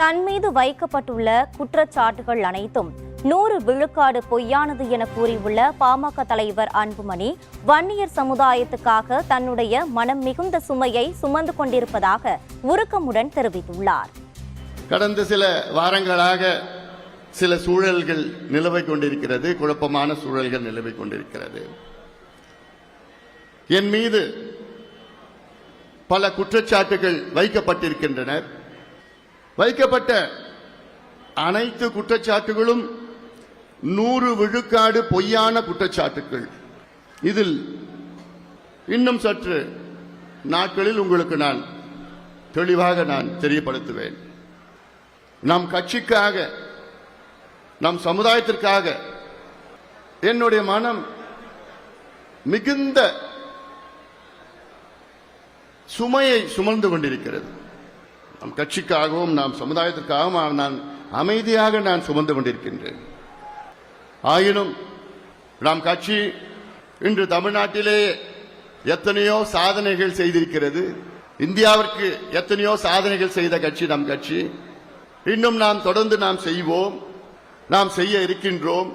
தன் மீது வைக்கப்பட்டுள்ள குற்றச்சாட்டுகள் அனைத்தும் 100 விழுக்காடு பொய்யானது என கூறியுள்ள பாமக தலைவர் அன்புமணி, வன்னியர் சமுதாயத்துக்காக தன்னுடைய மனம் மிகுந்த சுமையை சுமந்து கொண்டிருப்பதாக உருக்கமுடன் தெரிவித்துள்ளார். கடந்த சில வாரங்களாக சில சூழல்கள் நிலவை கொண்டிருக்கிறது, குழப்பமான சூழல்கள் நிலவை கொண்டிருக்கிறது. என் மீது பல குற்றச்சாட்டுகள் வைக்கப்பட்டிருக்கின்றன. வைக்கப்பட்ட அனைத்து குற்றச்சாட்டுகளும் 100 விழுக்காடு பொய்யான குற்றச்சாட்டுகள். இதில் இன்னும் சற்று நாட்களில் உங்களுக்கு நான் தெளிவாக தெரியப்படுத்துவேன். நம் கட்சிக்காக, நம் சமுதாயத்திற்காக என்னுடைய மனம் மிகுந்த சுமையை சுமந்து கொண்டிருக்கிறது. நம் கட்சிக்காகவும் நாம் சமுதாயத்திற்காகவும் நான் அமைதியாக சுமந்து கொண்டிருக்கின்றேன். ஆயினும் நம் கட்சி இன்று தமிழ்நாட்டிலே எத்தனையோ சாதனைகள் செய்திருக்கிறது. இந்தியாவிற்கு எத்தனையோ சாதனைகள் செய்த கட்சி நம் கட்சி. இன்னும் தொடர்ந்து செய்வோம், செய்ய இருக்கின்றோம்.